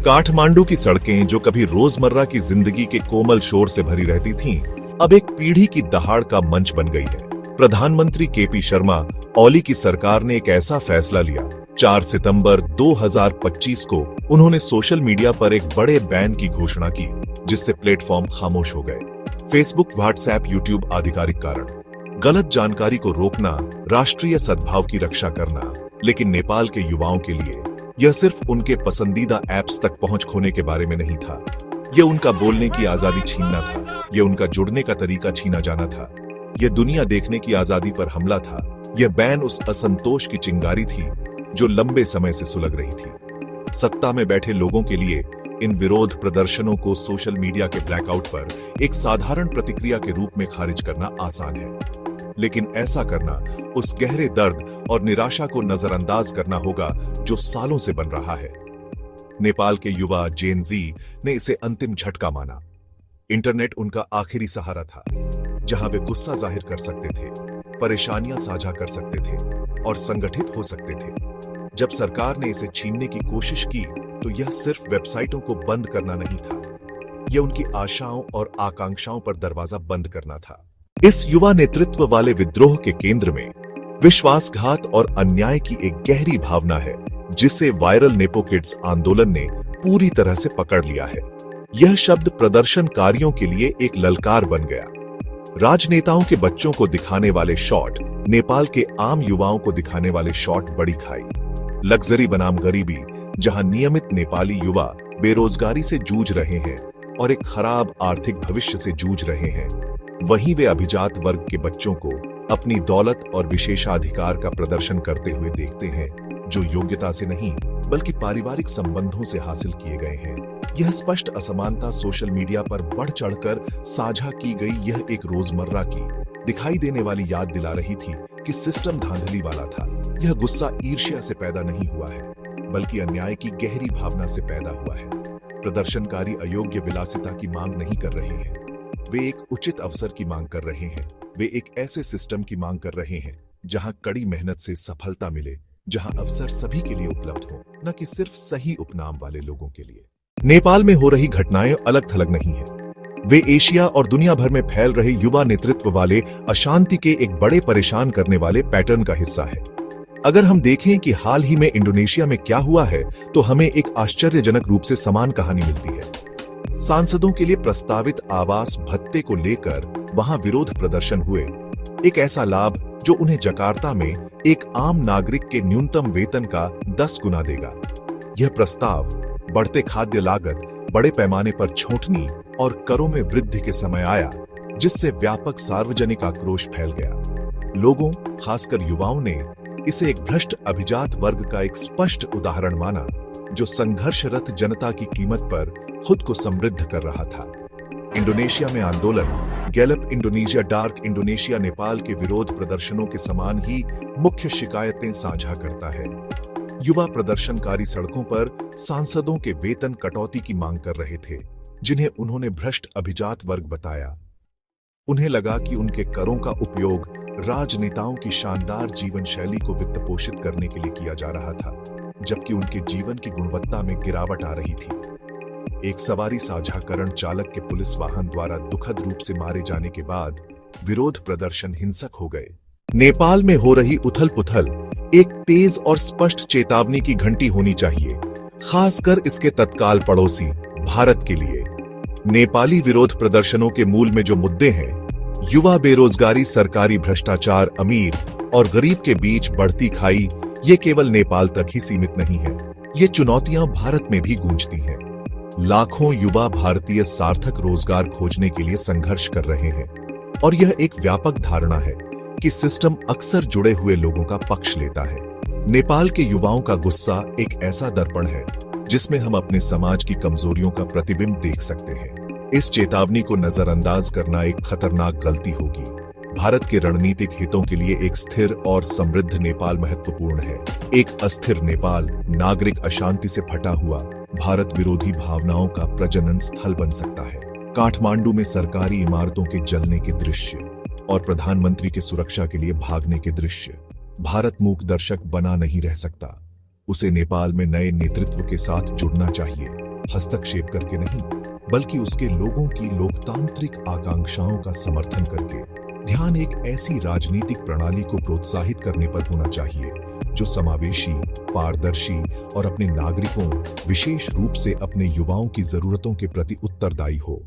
काठमांडू की सड़कें जो कभी रोजमर्रा की जिंदगी के कोमल शोर से भरी रहती थीं, अब एक पीढ़ी की दहाड़ का मंच बन गई है। प्रधानमंत्री केपी शर्मा ओली की सरकार ने एक ऐसा फैसला लिया। 4 सितंबर 2025 को उन्होंने सोशल मीडिया पर एक बड़े बैन की घोषणा की, जिससे प्लेटफॉर्म खामोश हो गए। फेसबुक, व्हाट्सएप, यूट्यूब आधिकारिक कारण, गलत जानकारी को रोकना, राष्ट्रीय सद्भाव की रक्षा करना। लेकिन नेपाल के युवाओं के लिए यह सिर्फ उनके पसंदीदा ऐप्स तक पहुंच खोने के बारे में नहीं था। यह उनका बोलने की आजादी छीनना था, यह उनका जुड़ने का तरीका छीना जाना था, यह दुनिया देखने की आजादी पर हमला था। यह बैन उस असंतोष की चिंगारी थी जो लंबे समय से सुलग रही थी। सत्ता में बैठे लोगों के लिए इन विरोध प्रदर्शनों को सोशल मीडिया के ब्लैकआउट पर एक साधारण प्रतिक्रिया के रूप में खारिज करना आसान है, लेकिन ऐसा करना उस गहरे दर्द और निराशा को नजरअंदाज करना होगा जो सालों से बन रहा है। नेपाल के युवा जेन जी ने इसे अंतिम झटका माना। इंटरनेट उनका आखिरी सहारा था, जहां वे गुस्सा जाहिर कर सकते थे, परेशानियां साझा कर सकते थे और संगठित हो सकते थे। जब सरकार ने इसे छीनने की कोशिश की, तो यह सिर्फ वेबसाइटों को बंद करना नहीं था, यह उनकी आशाओं और आकांक्षाओं पर दरवाजा बंद करना था। इस युवा नेतृत्व वाले विद्रोह के केंद्र में विश्वासघात और अन्याय की एक गहरी भावना है, जिसे वायरल नेपो किड्स आंदोलन ने पूरी तरह से पकड़ लिया है। यह शब्द प्रदर्शनकारियों के लिए एक ललकार बन गया। राजनेताओं के बच्चों को दिखाने वाले शॉट नेपाल के आम युवाओं को दिखाने वाले शॉट बड़ी खाई। लग्जरी बनाम गरीबी, जहां नियमित नेपाली युवा बेरोजगारी से जूझ रहे हैं और एक खराब आर्थिक भविष्य से जूझ रहे हैं, वहीं वे अभिजात वर्ग के बच्चों को अपनी दौलत और विशेषाधिकार का प्रदर्शन करते हुए देखते हैं, जो योग्यता से नहीं बल्कि पारिवारिक संबंधों से हासिल किए गए हैं। यह स्पष्ट असमानता सोशल मीडिया पर बढ़ चढ़कर साझा की गई यह एक रोजमर्रा की दिखाई देने वाली याद दिला रही थी कि सिस्टम धांधली वाला था। यह गुस्सा ईर्ष्या से पैदा नहीं हुआ है, बल्कि अन्याय की गहरी भावना से पैदा हुआ है। प्रदर्शनकारी अयोग्य विलासिता की मांग नहीं कर रहे हैं, वे एक उचित अवसर की मांग कर रहे हैं। वे एक ऐसे सिस्टम की मांग कर रहे हैं जहां कड़ी मेहनत से सफलता मिले, जहां अवसर सभी के लिए उपलब्ध हो, न कि सिर्फ सही उपनाम वाले लोगों के लिए। नेपाल में हो रही घटनाएं अलग थलग नहीं है, वे एशिया और दुनिया भर में फैल रहे युवा नेतृत्व वाले अशांति के एक बड़े परेशान करने वाले पैटर्न का हिस्सा है। अगर हम देखें कि हाल ही में इंडोनेशिया में क्या हुआ है, तो हमें एक आश्चर्यजनक रूप से समान कहानी मिलती है। सांसदों के लिए प्रस्तावित आवास भत्ते को लेकर वहां विरोध प्रदर्शन हुए। एक ऐसा लाभ जो उन्हें जकार्ता में एक आम नागरिक के न्यूनतम वेतन का 10 गुना देगा। यह प्रस्ताव बढ़ते खाद्य लागत, बड़े पैमाने पर छूटनी और करों में वृद्धि के समय आया, जिससे व्यापक सार्वजनिक आक्रोश फैल गया। लोगों, खासकर युवाओं ने इसे एक भ्रष्ट अभिजात वर्ग का एक स्पष्ट उदाहरण माना, जो संघर्षरत जनता की कीमत पर खुद को समृद्ध कर रहा था। इंडोनेशिया में आंदोलन Gallup Indonesia dark Indonesia Nepal के विरोध प्रदर्शनों के समान ही मुख्य शिकायतें साझा करता है। युवा प्रदर्शनकारी सड़कों पर सांसदों के वेतन कटौती की मांग कर रहे थे, जिन्हें उन्होंने भ्रष्ट अभिजात वर्ग बताया। उन्हें लगा कि उनके करों का उपयोग राजनेताओं की शानदार जीवन शैली को वित्तपोषित करने के लिए किया जा रहा था, जबकि उनके जीवन की गुणवत्ता में गिरावट आ रही थी। एक सवारी साझाकरण चालक के पुलिस वाहन द्वारा दुखद रूप से मारे जाने के बाद विरोध प्रदर्शन हिंसक हो गए। नेपाल में हो रही उथल पुथल एक तेज और स्पष्ट चेतावनी की घंटी होनी चाहिए, खासकर इसके तत्काल पड़ोसी भारत के लिए। नेपाली विरोध प्रदर्शनों के मूल में जो मुद्दे हैं, युवा बेरोजगारी, सरकारी भ्रष्टाचार, अमीर और गरीब के बीच बढ़ती खाई, ये केवल नेपाल तक ही सीमित नहीं है। ये चुनौतियां भारत में भी गूंजती हैं। लाखों युवा भारतीय सार्थक रोजगार खोजने के लिए संघर्ष कर रहे हैं, और यह एक व्यापक धारणा है कि सिस्टम अक्सर जुड़े हुए लोगों का पक्ष लेता है। नेपाल के युवाओं का गुस्सा एक ऐसा दर्पण है जिसमें हम अपने समाज की कमजोरियों का प्रतिबिंब देख सकते हैं। इस चेतावनी को नजरअंदाज करना एक खतरनाक गलती होगी। भारत के रणनीतिक हितों के लिए एक स्थिर और समृद्ध नेपाल महत्वपूर्ण है। एक अस्थिर नेपाल नागरिक अशांति से फटा हुआ भारत विरोधी भावनाओं का प्रजनन स्थल बन सकता है। काठमांडू में सरकारी इमारतों के जलने के दृश्य और प्रधानमंत्री के सुरक्षा के लिए भागने के दृश्य भारत मूक दर्शक बना नहीं रह सकता। उसे नेपाल में नए नेतृत्व के साथ जुड़ना चाहिए। हस्तक्षेप करके नहीं, बल्कि उसके लोगों की लोकतांत्रिक आकांक्षाओं का समर्थन करके। ध्यान एक ऐसी राजनीतिक प्रणाली को प्रोत्साहित करने पर होना चाहिए जो समावेशी, पारदर्शी और अपने नागरिकों, विशेष रूप से अपने युवाओं की जरूरतों के प्रति उत्तरदायी हो।